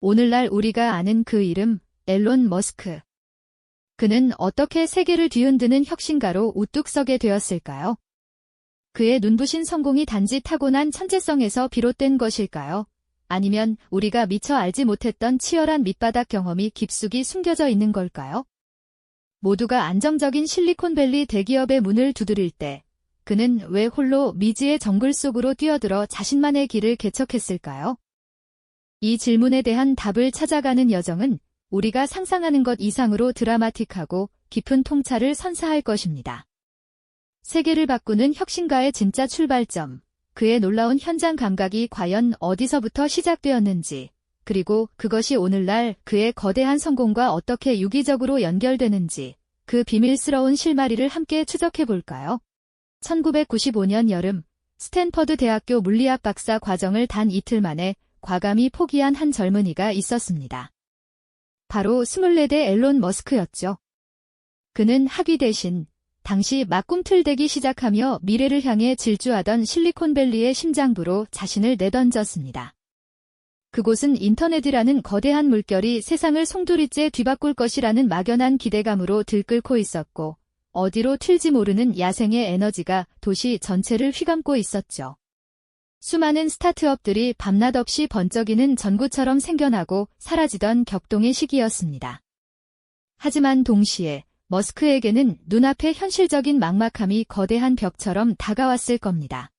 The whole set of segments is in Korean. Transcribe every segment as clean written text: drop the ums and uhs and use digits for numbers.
오늘날 우리가 아는 그 이름, 앨런 머스크. 그는 어떻게 세계를 뒤흔드는 혁신가로 우뚝 서게 되었을까요? 그의 눈부신 성공이 단지 타고난 천재성에서 비롯된 것일까요? 아니면 우리가 미처 알지 못했던 치열한 밑바닥 경험이 깊숙이 숨겨져 있는 걸까요? 모두가 안정적인 실리콘밸리 대기업의 문을 두드릴 때 그는 왜 홀로 미지의 정글 속으로 뛰어들어 자신만의 길을 개척했을까요? 이 질문에 대한 답을 찾아가는 여정은 우리가 상상하는 것 이상으로 드라마틱하고 깊은 통찰을 선사할 것입니다. 세계를 바꾸는 혁신가의 진짜 출발점, 그의 놀라운 현장 감각이 과연 어디서부터 시작되었는지, 그리고 그것이 오늘날 그의 거대한 성공과 어떻게 유기적으로 연결되는지, 그 비밀스러운 실마리를 함께 추적해볼까요? 1995년 여름, 스탠퍼드 대학교 물리학 박사 과정을 단 이틀 만에 과감히 포기한 한 젊은이가 있었습니다. 바로 24대 앨런 머스크였죠. 그는 학위 대신 당시 막 꿈틀대기 시작하며 미래를 향해 질주하던 실리콘밸리의 심장부로 자신을 내던졌습니다. 그곳은 인터넷이라는 거대한 물결이 세상을 송두리째 뒤바꿀 것이라는 막연한 기대감으로 들끓고 있었고, 어디로 튈지 모르는 야생의 에너지가 도시 전체를 휘감고 있었죠. 수많은 스타트업들이 밤낮 없이 번쩍이는 전구처럼 생겨나고 사라지던 격동의 시기였습니다. 하지만 동시에 머스크에게는 눈앞의 현실적인 막막함이 거대한 벽처럼 다가왔을 겁니다.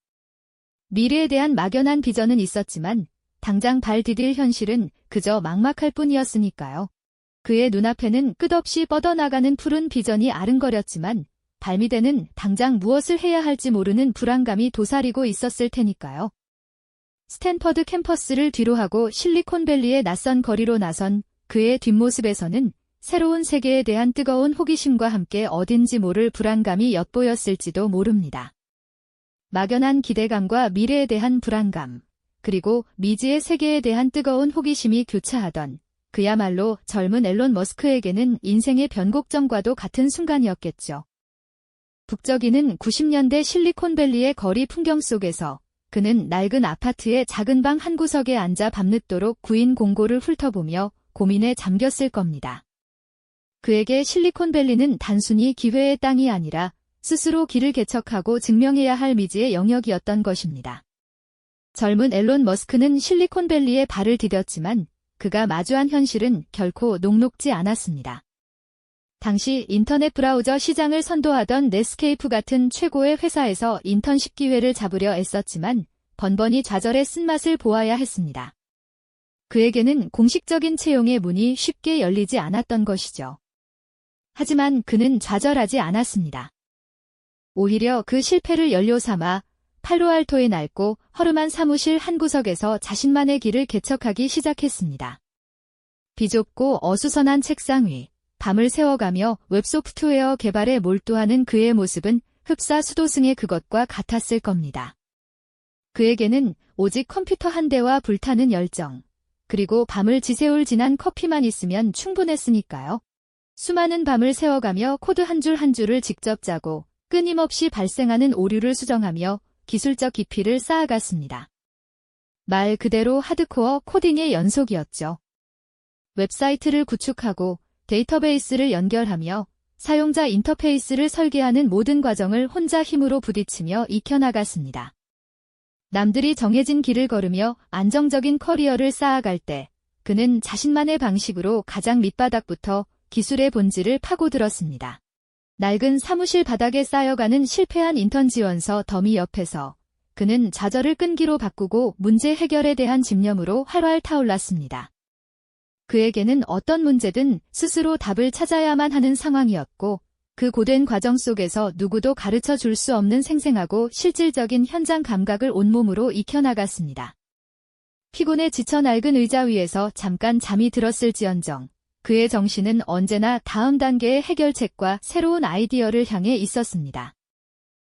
미래에 대한 막연한 비전은 있었지만 당장 발 디딜 현실은 그저 막막할 뿐이었으니까요. 그의 눈앞에는 끝없이 뻗어나가는 푸른 비전이 아른거렸지만 발밑에는 당장 무엇을 해야 할지 모르는 불안감이 도사리고 있었을 테니까요. 스탠퍼드 캠퍼스를 뒤로하고 실리콘밸리의 낯선 거리로 나선 그의 뒷모습에서는 새로운 세계에 대한 뜨거운 호기심과 함께 어딘지 모를 불안감이 엿보였을지도 모릅니다. 막연한 기대감과 미래에 대한 불안감, 그리고 미지의 세계에 대한 뜨거운 호기심이 교차하던 그야말로 젊은 앨런 머스크에게는 인생의 변곡점과도 같은 순간이었겠죠. 북적이는 90년대 실리콘밸리의 거리 풍경 속에서 그는 낡은 아파트의 작은 방 한 구석에 앉아 밤늦도록 구인 공고를 훑어보며 고민에 잠겼을 겁니다. 그에게 실리콘밸리는 단순히 기회의 땅이 아니라 스스로 길을 개척하고 증명해야 할 미지의 영역이었던 것입니다. 젊은 앨런 머스크는 실리콘밸리에 발을 디뎠지만 그가 마주한 현실은 결코 녹록지 않았습니다. 당시 인터넷 브라우저 시장을 선도하던 넷스케이프 같은 최고의 회사에서 인턴십 기회를 잡으려 애썼지만 번번이 좌절의 쓴맛을 보아야 했습니다. 그에게는 공식적인 채용의 문이 쉽게 열리지 않았던 것이죠. 하지만 그는 좌절하지 않았습니다. 오히려 그 실패를 연료 삼아 팔로알토의 낡고 허름한 사무실 한 구석에서 자신만의 길을 개척하기 시작했습니다. 비좁고 어수선한 책상 위, 밤을 새워가며 웹소프트웨어 개발에 몰두하는 그의 모습은 흡사수도승의 그것과 같았을 겁니다. 그에게는 오직 컴퓨터 한 대와 불타는 열정, 그리고 밤을 지새울 진한 커피만 있으면 충분했으니까요. 수많은 밤을 새워가며 코드 한 줄 한 줄을 직접 짜고 끊임없이 발생하는 오류를 수정하며 기술적 깊이를 쌓아갔습니다. 말 그대로 하드코어 코딩의 연속이었죠. 웹사이트를 구축하고 데이터베이스를 연결하며 사용자 인터페이스를 설계하는 모든 과정을 혼자 힘으로 부딪히며 익혀나갔습니다. 남들이 정해진 길을 걸으며 안정적인 커리어를 쌓아갈 때 그는 자신만의 방식으로 가장 밑바닥부터 기술의 본질을 파고들었습니다. 낡은 사무실 바닥에 쌓여가는 실패한 인턴 지원서 더미 옆에서 그는 좌절을 끈기로 바꾸고 문제 해결에 대한 집념으로 활활 타올랐습니다. 그에게는 어떤 문제든 스스로 답을 찾아야만 하는 상황이었고 그 고된 과정 속에서 누구도 가르쳐 줄 수 없는 생생하고 실질적인 현장 감각을 온몸으로 익혀나갔습니다. 피곤에 지쳐 낡은 의자 위에서 잠깐 잠이 들었을지언정 그의 정신은 언제나 다음 단계의 해결책과 새로운 아이디어를 향해 있었습니다.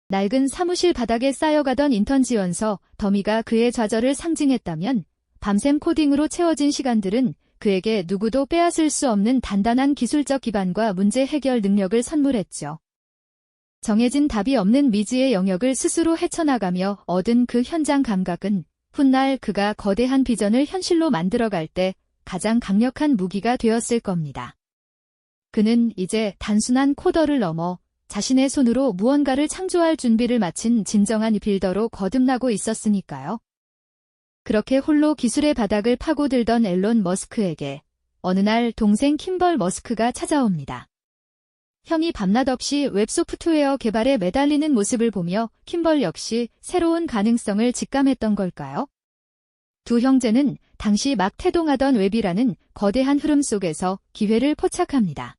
낡은 사무실 바닥에 쌓여가던 인턴 지원서 더미가 그의 좌절을 상징했다면 밤샘 코딩으로 채워진 시간들은 그에게 누구도 빼앗을 수 없는 단단한 기술적 기반과 문제 해결 능력을 선물했죠. 정해진 답이 없는 미지의 영역을 스스로 헤쳐나가며 얻은 그 현장 감각은 훗날 그가 거대한 비전을 현실로 만들어갈 때 가장 강력한 무기가 되었을 겁니다. 그는 이제 단순한 코더를 넘어 자신의 손으로 무언가를 창조할 준비를 마친 진정한 빌더로 거듭나고 있었으니까요. 그렇게 홀로 기술의 바닥을 파고들던 앨런 머스크에게 어느 날 동생 킴벌 머스크가 찾아옵니다. 형이 밤낮 없이 웹 소프트웨어 개발에 매달리는 모습을 보며 킴벌 역시 새로운 가능성을 직감했던 걸까요? 두 형제는 당시 막 태동하던 웹이라는 거대한 흐름 속에서 기회를 포착합니다.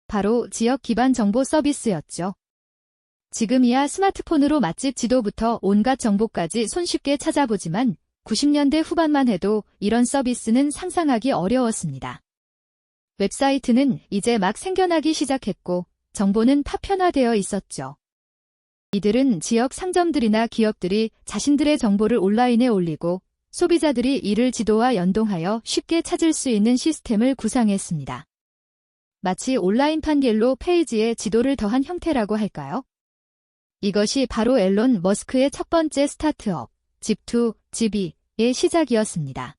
바로 지역 기반 정보 서비스였죠. 지금이야 스마트폰으로 맛집 지도부터 온갖 정보까지 손쉽게 찾아보지만 90년대 후반만 해도 이런 서비스는 상상하기 어려웠습니다. 웹사이트는 이제 막 생겨나기 시작했고 정보는 파편화되어 있었죠. 이들은 지역 상점들이나 기업들이 자신들의 정보를 온라인에 올리고 소비자들이 이를 지도와 연동하여 쉽게 찾을 수 있는 시스템을 구상했습니다. 마치 온라인판 옐로우 페이지에 지도를 더한 형태라고 할까요? 이것이 바로 앨런 머스크의 첫 번째 스타트업, 집2지비의 시작이었습니다.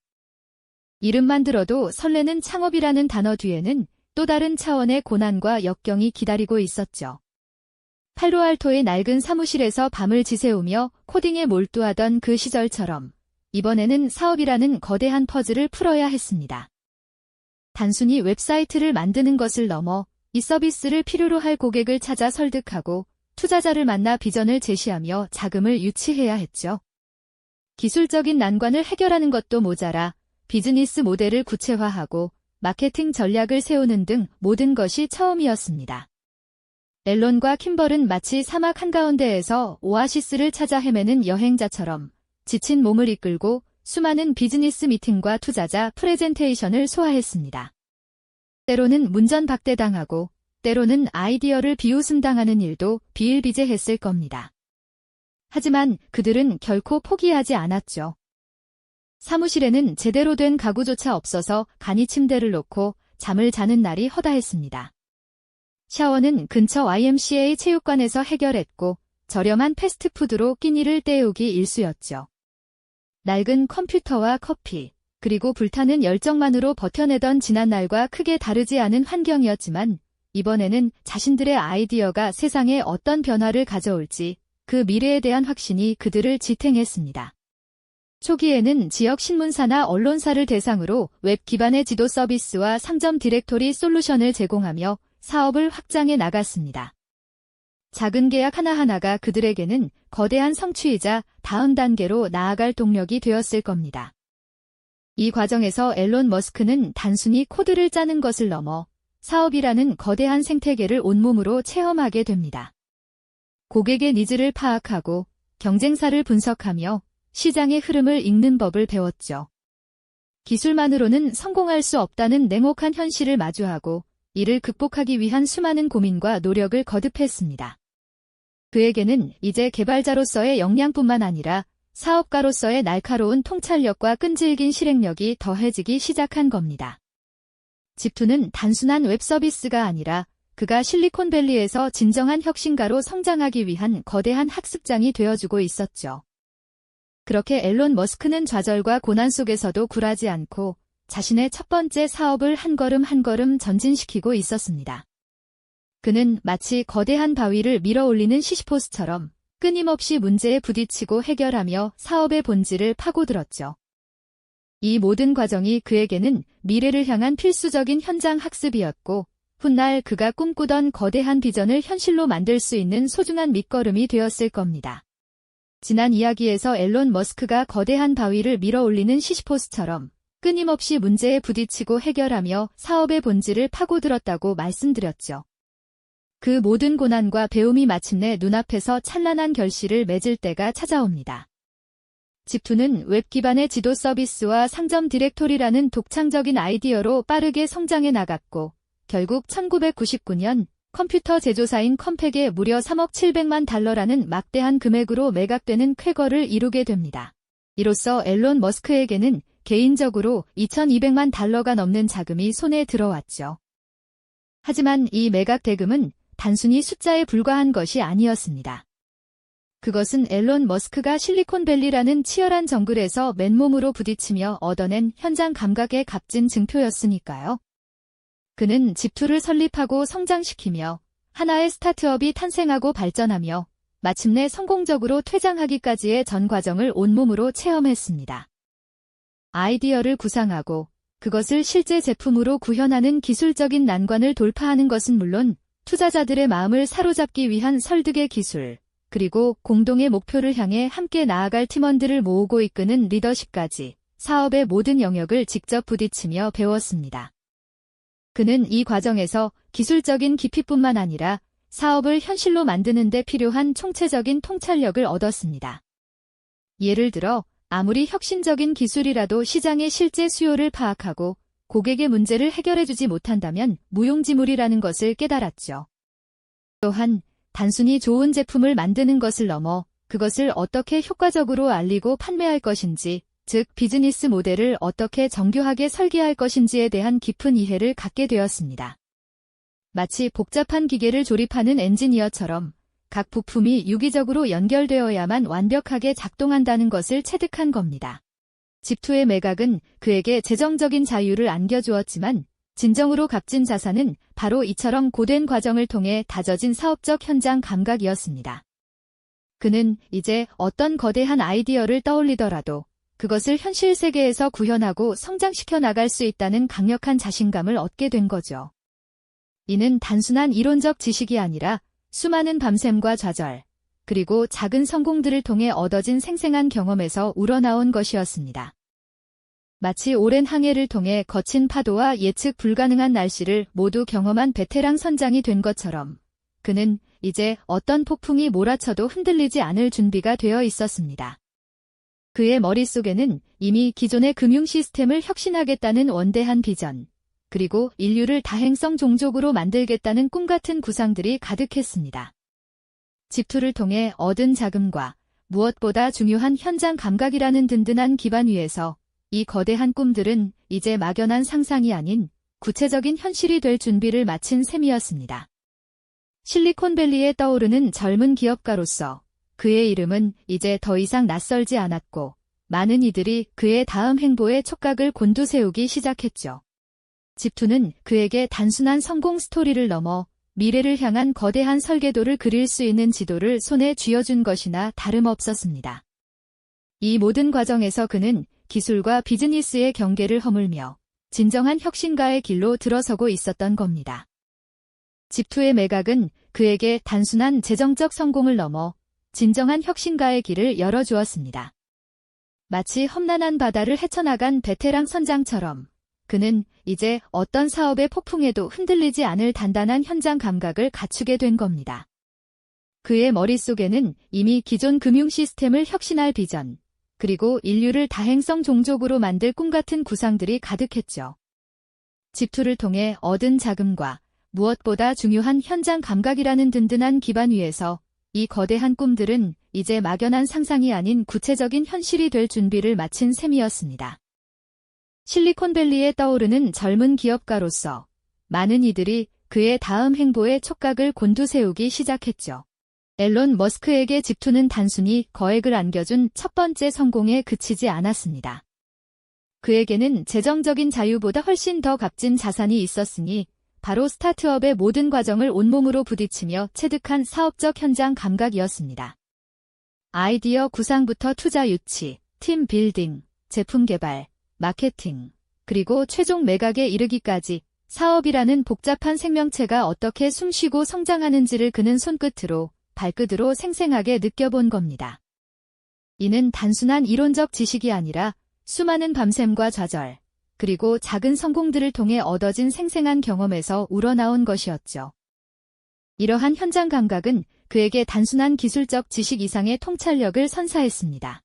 이름만 들어도 설레는 창업이라는 단어 뒤에는 또 다른 차원의 고난과 역경이 기다리고 있었죠. 팔로알토의 낡은 사무실에서 밤을 지새우며 코딩에 몰두하던 그 시절처럼 이번에는 사업이라는 거대한 퍼즐을 풀어야 했습니다. 단순히 웹사이트를 만드는 것을 넘어 이 서비스를 필요로 할 고객을 찾아 설득하고 투자자를 만나 비전을 제시하며 자금을 유치해야 했죠. 기술적인 난관을 해결하는 것도 모자라 비즈니스 모델을 구체화하고 마케팅 전략을 세우는 등 모든 것이 처음이었습니다. 앨런과 킴벌은 마치 사막 한가운데에서 오아시스를 찾아 헤매는 여행자처럼 지친 몸을 이끌고 수많은 비즈니스 미팅과 투자자 프레젠테이션을 소화했습니다. 때로는 문전박대당하고 때로는 아이디어를 비웃음당하는 일도 비일비재했을 겁니다. 하지만 그들은 결코 포기하지 않았죠. 사무실에는 제대로 된 가구조차 없어서 간이 침대를 놓고 잠을 자는 날이 허다했습니다. 샤워는 근처 YMCA 체육관에서 해결했고 저렴한 패스트푸드로 끼니를 때우기 일쑤였죠. 낡은 컴퓨터와 커피, 그리고 불타는 열정만으로 버텨내던 지난날과 크게 다르지 않은 환경이었지만 이번에는 자신들의 아이디어가 세상에 어떤 변화를 가져올지 그 미래에 대한 확신이 그들을 지탱했습니다. 초기에는 지역 신문사나 언론사를 대상으로 웹 기반의 지도 서비스와 상점 디렉토리 솔루션을 제공하며 사업을 확장해 나갔습니다. 작은 계약 하나하나가 그들에게는 거대한 성취이자 다음 단계로 나아갈 동력이 되었을 겁니다. 이 과정에서 앨런 머스크는 단순히 코드를 짜는 것을 넘어 사업이라는 거대한 생태계를 온몸으로 체험하게 됩니다. 고객의 니즈를 파악하고 경쟁사를 분석하며 시장의 흐름을 읽는 법을 배웠죠. 기술만으로는 성공할 수 없다는 냉혹한 현실을 마주하고 이를 극복하기 위한 수많은 고민과 노력을 거듭했습니다. 그에게는 이제 개발자로서의 역량뿐만 아니라 사업가로서의 날카로운 통찰력과 끈질긴 실행력이 더해지기 시작한 겁니다. 집2는 단순한 웹 서비스가 아니라 그가 실리콘밸리에서 진정한 혁신가로 성장하기 위한 거대한 학습장이 되어주고 있었죠. 그렇게 앨런 머스크는 좌절과 고난 속에서도 굴하지 않고 자신의 첫 번째 사업을 한 걸음 한 걸음 전진시키고 있었습니다. 그는 마치 거대한 바위를 밀어올리는 시시포스처럼 끊임없이 문제에 부딪히고 해결하며 사업의 본질을 파고들었죠. 이 모든 과정이 그에게는 미래를 향한 필수적인 현장 학습이었고 훗날 그가 꿈꾸던 거대한 비전을 현실로 만들 수 있는 소중한 밑거름이 되었을 겁니다. 지난 이야기에서 앨런 머스크가 거대한 바위를 밀어올리는 시시포스처럼 끊임없이 문제에 부딪히고 해결하며 사업의 본질을 파고들었다고 말씀드렸죠. 그 모든 고난과 배움이 마침내 눈앞에서 찬란한 결실을 맺을 때가 찾아옵니다. 집2는 웹 기반의 지도 서비스와 상점 디렉토리라는 독창적인 아이디어로 빠르게 성장해 나갔고 결국 1999년 컴퓨터 제조사인 컴팩에 무려 3억 700만 달러라는 막대한 금액으로 매각되는 쾌거를 이루게 됩니다. 이로써 앨런 머스크에게는 개인적으로 2200만 달러가 넘는 자금이 손에 들어왔죠. 하지만 이 매각 대금은 단순히 숫자에 불과한 것이 아니었습니다. 그것은 앨런 머스크가 실리콘밸리라는 치열한 정글에서 맨몸으로 부딪히며 얻어낸 현장 감각의 값진 증표였으니까요. 그는 집투를 설립하고 성장시키며 하나의 스타트업이 탄생하고 발전하며 마침내 성공적으로 퇴장하기까지의 전 과정을 온몸으로 체험했습니다. 아이디어를 구상하고 그것을 실제 제품으로 구현하는 기술적인 난관을 돌파하는 것은 물론 투자자들의 마음을 사로잡기 위한 설득의 기술, 그리고 공동의 목표를 향해 함께 나아갈 팀원들을 모으고 이끄는 리더십까지 사업의 모든 영역을 직접 부딪히며 배웠습니다. 그는 이 과정에서 기술적인 깊이뿐만 아니라 사업을 현실로 만드는 데 필요한 총체적인 통찰력을 얻었습니다. 예를 들어 아무리 혁신적인 기술이라도 시장의 실제 수요를 파악하고 고객의 문제를 해결해주지 못한다면 무용지물이라는 것을 깨달았죠. 또한 단순히 좋은 제품을 만드는 것을 넘어 그것을 어떻게 효과적으로 알리고 판매할 것인지, 즉 비즈니스 모델을 어떻게 정교하게 설계할 것인지에 대한 깊은 이해를 갖게 되었습니다. 마치 복잡한 기계를 조립하는 엔지니어처럼 각 부품이 유기적으로 연결되어야만 완벽하게 작동한다는 것을 체득한 겁니다. 집투의 매각은 그에게 재정적인 자유를 안겨주었지만 진정으로 값진 자산은 바로 이처럼 고된 과정을 통해 다져진 사업적 현장 감각이었습니다. 그는 이제 어떤 거대한 아이디어를 떠올리더라도 그것을 현실 세계에서 구현하고 성장시켜 나갈 수 있다는 강력한 자신감을 얻게 된 거죠. 이는 단순한 이론적 지식이 아니라 수많은 밤샘과 좌절, 그리고 작은 성공들을 통해 얻어진 생생한 경험에서 우러나온 것이었습니다. 마치 오랜 항해를 통해 거친 파도와 예측 불가능한 날씨를 모두 경험한 베테랑 선장이 된 것처럼 그는 이제 어떤 폭풍이 몰아쳐도 흔들리지 않을 준비가 되어 있었습니다. 그의 머릿속에는 이미 기존의 금융 시스템을 혁신하겠다는 원대한 비전, 그리고 인류를 다행성 종족으로 만들겠다는 꿈같은 구상들이 가득했습니다. 집투를 통해 얻은 자금과 무엇보다 중요한 현장 감각이라는 든든한 기반 위에서 이 거대한 꿈들은 이제 막연한 상상이 아닌 구체적인 현실이 될 준비를 마친 셈이었습니다. 실리콘밸리에 떠오르는 젊은 기업가로서 그의 이름은 이제 더 이상 낯설지 않았고 많은 이들이 그의 다음 행보의 촉각을 곤두세우기 시작했죠. 집투는 그에게 단순한 성공 스토리를 넘어 미래를 향한 거대한 설계도를 그릴 수 있는 지도를 손에 쥐어준 것이나 다름없었습니다. 이 모든 과정에서 그는 기술과 비즈니스의 경계를 허물며 진정한 혁신가의 길로 들어서고 있었던 겁니다. 집투의 매각은 그에게 단순한 재정적 성공을 넘어 진정한 혁신가의 길을 열어주었습니다. 마치 험난한 바다를 헤쳐나간 베테랑 선장처럼 그는 이제 어떤 사업의 폭풍에도 흔들리지 않을 단단한 현장 감각을 갖추게 된 겁니다. 그의 머릿속에는 이미 기존 금융 시스템을 혁신할 비전, 그리고 인류를 다행성 종족으로 만들 꿈같은 구상들이 가득했죠. 집투를 통해 얻은 자금과 무엇보다 중요한 현장 감각이라는 든든한 기반 위에서 이 거대한 꿈들은 이제 막연한 상상이 아닌 구체적인 현실이 될 준비를 마친 셈이었습니다. 실리콘밸리에 떠오르는 젊은 기업가로서 많은 이들이 그의 다음 행보의 촉각을 곤두세우기 시작했죠. 앨런 머스크에게 집투는 단순히 거액을 안겨준 첫 번째 성공에 그치지 않았습니다. 그에게는 재정적인 자유보다 훨씬 더 값진 자산이 있었으니 바로 스타트업의 모든 과정을 온몸으로 부딪히며 체득한 사업적 현장 감각이었습니다. 아이디어 구상부터 투자 유치, 팀 빌딩, 제품 개발, 마케팅, 그리고 최종 매각에 이르기까지 사업이라는 복잡한 생명체가 어떻게 숨쉬고 성장하는지를 그는 손끝으로 발끝으로 생생하게 느껴본 겁니다. 이는 단순한 이론적 지식이 아니라 수많은 밤샘과 좌절, 그리고 작은 성공들을 통해 얻어진 생생한 경험에서 우러나온 것이었죠. 이러한 현장 감각은 그에게 단순한 기술적 지식 이상의 통찰력을 선사했습니다.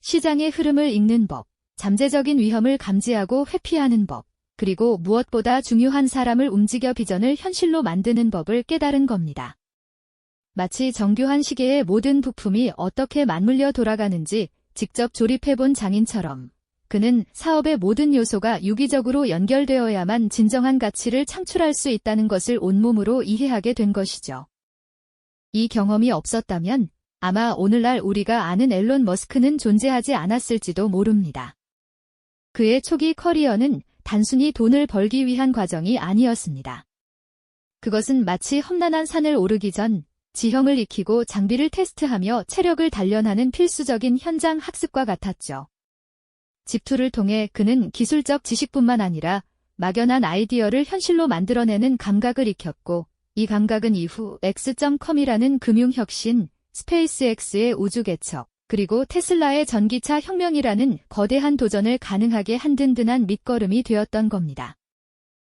시장의 흐름을 읽는 법, 잠재적인 위험을 감지하고 회피하는 법, 그리고 무엇보다 중요한 사람을 움직여 비전을 현실로 만드는 법을 깨달은 겁니다. 마치 정교한 시계의 모든 부품이 어떻게 맞물려 돌아가는지 직접 조립해본 장인처럼 그는 사업의 모든 요소가 유기적으로 연결되어야만 진정한 가치를 창출할 수 있다는 것을 온몸으로 이해하게 된 것이죠. 이 경험이 없었다면 아마 오늘날 우리가 아는 앨런 머스크는 존재하지 않았을지도 모릅니다. 그의 초기 커리어는 단순히 돈을 벌기 위한 과정이 아니었습니다. 그것은 마치 험난한 산을 오르기 전 지형을 익히고 장비를 테스트하며 체력을 단련하는 필수적인 현장 학습과 같았죠. 집투를 통해 그는 기술적 지식뿐만 아니라 막연한 아이디어를 현실로 만들어내는 감각을 익혔고, 이 감각은 이후 X.com이라는 금융혁신, 스페이스X의 우주 개척, 그리고 테슬라의 전기차 혁명이라는 거대한 도전을 가능하게 한 든든한 밑거름이 되었던 겁니다.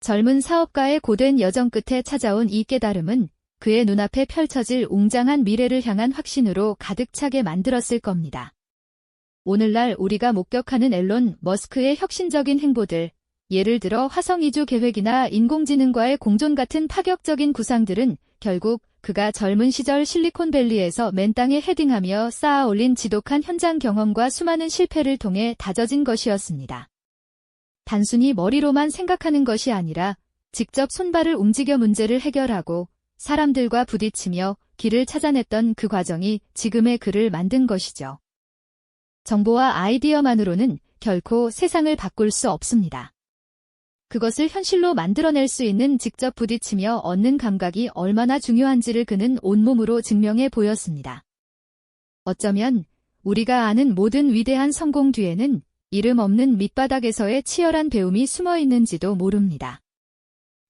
젊은 사업가의 고된 여정 끝에 찾아온 이 깨달음은 그의 눈앞에 펼쳐질 웅장한 미래를 향한 확신으로 가득 차게 만들었을 겁니다. 오늘날 우리가 목격하는 앨런 머스크의 혁신적인 행보들, 예를 들어 화성 이주 계획이나 인공지능과의 공존 같은 파격적인 구상들은 결국 그가 젊은 시절 실리콘밸리에서 맨 땅에 헤딩하며 쌓아 올린 지독한 현장 경험과 수많은 실패를 통해 다져진 것이었습니다. 단순히 머리로만 생각하는 것이 아니라 직접 손발을 움직여 문제를 해결하고 사람들과 부딪히며 길을 찾아냈던 그 과정이 지금의 그를 만든 것이죠. 정보와 아이디어만으로는 결코 세상을 바꿀 수 없습니다. 그것을 현실로 만들어낼 수 있는 직접 부딪히며 얻는 감각이 얼마나 중요한지를 그는 온몸으로 증명해 보였습니다. 어쩌면 우리가 아는 모든 위대한 성공 뒤에는 이름 없는 밑바닥에서의 치열한 배움이 숨어 있는지도 모릅니다.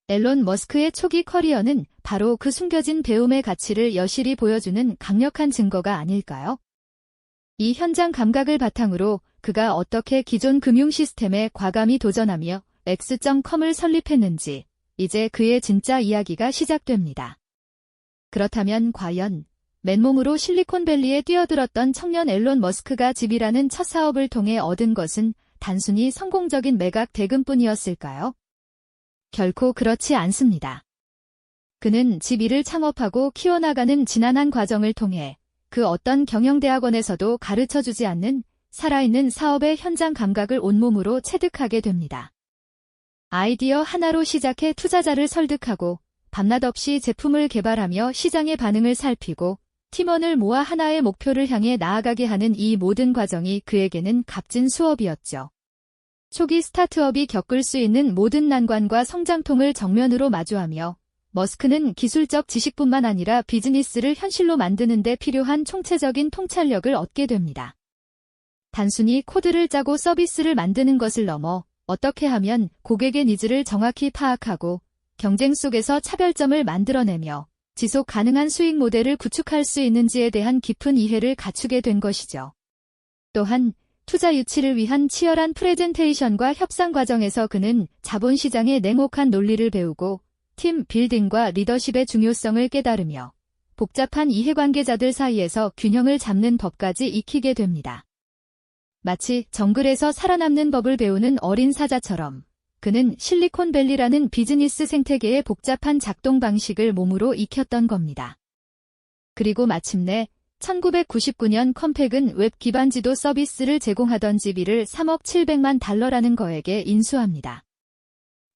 앨런 머스크의 초기 커리어는 바로 그 숨겨진 배움의 가치를 여실히 보여주는 강력한 증거가 아닐까요? 이 현장 감각을 바탕으로 그가 어떻게 기존 금융 시스템에 과감히 도전하며 X.com을 설립했는지, 이제 그의 진짜 이야기가 시작됩니다. 그렇다면 과연 맨몸으로 실리콘밸리에 뛰어들었던 청년 앨런 머스크가 집이라는 첫 사업을 통해 얻은 것은 단순히 성공적인 매각 대금뿐이었을까요? 결코 그렇지 않습니다. 그는 집 1을 창업하고 키워나가는 지난한 과정을 통해 그 어떤 경영대학원에서도 가르쳐주지 않는 살아있는 사업의 현장 감각을 온몸으로 체득하게 됩니다. 아이디어 하나로 시작해 투자자를 설득하고 밤낮 없이 제품을 개발하며 시장의 반응을 살피고 팀원을 모아 하나의 목표를 향해 나아가게 하는 이 모든 과정이 그에게는 값진 수업이었죠. 초기 스타트업이 겪을 수 있는 모든 난관과 성장통을 정면으로 마주하며 머스크는 기술적 지식뿐만 아니라 비즈니스를 현실로 만드는 데 필요한 총체적인 통찰력을 얻게 됩니다. 단순히 코드를 짜고 서비스를 만드는 것을 넘어 어떻게 하면 고객의 니즈를 정확히 파악하고 경쟁 속에서 차별점을 만들어내며 지속 가능한 수익 모델을 구축할 수 있는지에 대한 깊은 이해를 갖추게 된 것이죠. 또한 투자 유치를 위한 치열한 프레젠테이션과 협상 과정에서 그는 자본시장의 냉혹한 논리를 배우고 팀 빌딩과 리더십의 중요성을 깨달으며 복잡한 이해관계자들 사이에서 균형을 잡는 법까지 익히게 됩니다. 마치 정글에서 살아남는 법을 배우는 어린 사자처럼 그는 실리콘밸리라는 비즈니스 생태계의 복잡한 작동 방식을 몸으로 익혔던 겁니다. 그리고 마침내 1999년 컴팩은 웹 기반 지도 서비스를 제공하던 지비를 3억 700만 달러라는 거액에 인수합니다.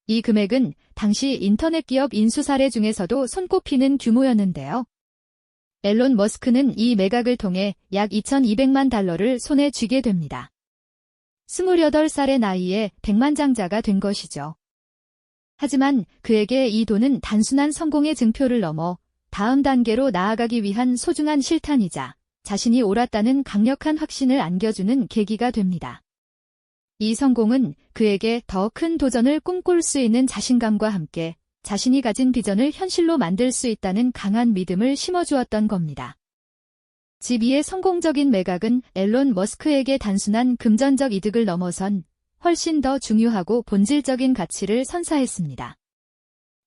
이 금액은 당시 인터넷 기업 인수 사례 중에서도 손꼽히는 규모였는데요. 앨런 머스크는 이 매각을 통해 약 2200만 달러를 손에 쥐게 됩니다. 28살의 나이에 백만장자가 된 것이죠. 하지만 그에게 이 돈은 단순한 성공의 증표를 넘어 다음 단계로 나아가기 위한 소중한 실탄이자 자신이 옳았다는 강력한 확신을 안겨주는 계기가 됩니다. 이 성공은 그에게 더 큰 도전을 꿈꿀 수 있는 자신감과 함께 자신이 가진 비전을 현실로 만들 수 있다는 강한 믿음을 심어주었던 겁니다. 집 2의 성공적인 매각은 앨런 머스크에게 단순한 금전적 이득을 넘어선 훨씬 더 중요하고 본질적인 가치를 선사했습니다.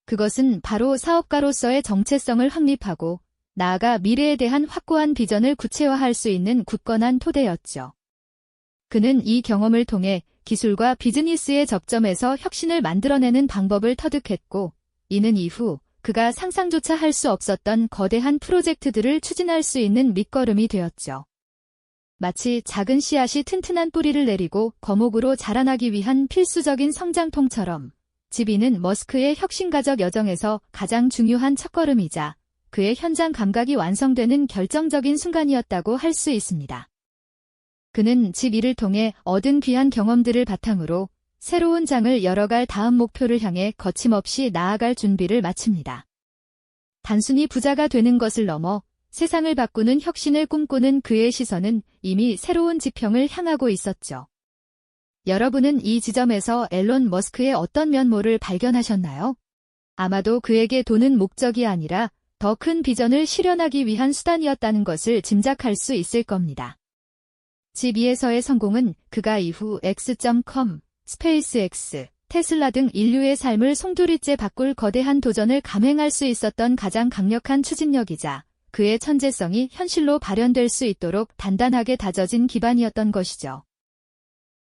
그것은 바로 사업가로서의 정체성을 확립하고 나아가 미래에 대한 확고한 비전을 구체화할 수 있는 굳건한 토대였죠. 그는 이 경험을 통해 기술과 비즈니스의 접점에서 혁신을 만들어내는 방법을 터득했고, 이는 이후 그가 상상조차 할 수 없었던 거대한 프로젝트들을 추진할 수 있는 밑거름이 되었죠. 마치 작은 씨앗이 튼튼한 뿌리를 내리고 거목으로 자라나기 위한 필수적인 성장통처럼 지비는 머스크의 혁신가적 여정에서 가장 중요한 첫걸음이자 그의 현장 감각이 완성되는 결정적인 순간이었다고 할 수 있습니다. 그는 집 일을 통해 얻은 귀한 경험들을 바탕으로 새로운 장을 열어갈 다음 목표를 향해 거침없이 나아갈 준비를 마칩니다. 단순히 부자가 되는 것을 넘어 세상을 바꾸는 혁신을 꿈꾸는 그의 시선은 이미 새로운 지평을 향하고 있었죠. 여러분은 이 지점에서 앨런 머스크의 어떤 면모를 발견하셨나요? 아마도 그에게 돈은 목적이 아니라 더 큰 비전을 실현하기 위한 수단이었다는 것을 짐작할 수 있을 겁니다. 집 2에서의 성공은 그가 이후 X.com, 스페이스X, 테슬라 등 인류의 삶을 송두리째 바꿀 거대한 도전을 감행할 수 있었던 가장 강력한 추진력이자 그의 천재성이 현실로 발현될 수 있도록 단단하게 다져진 기반이었던 것이죠.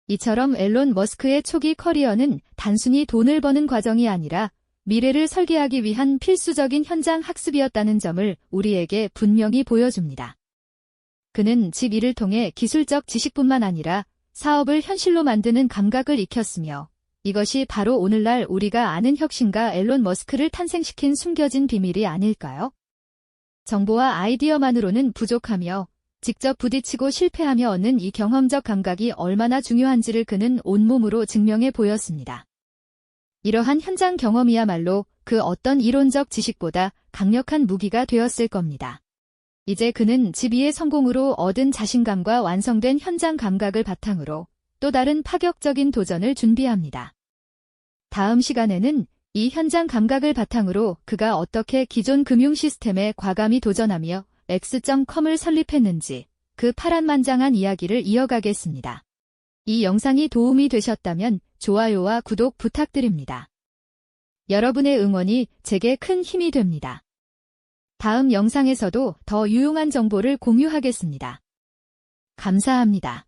이처럼 앨런 머스크의 초기 커리어는 단순히 돈을 버는 과정이 아니라 미래를 설계하기 위한 필수적인 현장 학습이었다는 점을 우리에게 분명히 보여줍니다. 그는 집 일을 통해 기술적 지식뿐만 아니라 사업을 현실로 만드는 감각을 익혔으며 이것이 바로 오늘날 우리가 아는 혁신가 앨런 머스크를 탄생시킨 숨겨진 비밀이 아닐까요? 정보와 아이디어만으로는 부족하며 직접 부딪히고 실패하며 얻는 이 경험적 감각이 얼마나 중요한지를 그는 온몸으로 증명해 보였습니다. 이러한 현장 경험이야말로 그 어떤 이론적 지식보다 강력한 무기가 되었을 겁니다. 이제 그는 집 2의 성공으로 얻은 자신감과 완성된 현장 감각을 바탕으로 또 다른 파격적인 도전을 준비합니다. 다음 시간에는 이 현장 감각을 바탕으로 그가 어떻게 기존 금융 시스템에 과감히 도전하며 X.com을 설립했는지 그 파란만장한 이야기를 이어가겠습니다. 이 영상이 도움이 되셨다면 좋아요와 구독 부탁드립니다. 여러분의 응원이 제게 큰 힘이 됩니다. 다음 영상에서도 더 유용한 정보를 공유하겠습니다. 감사합니다.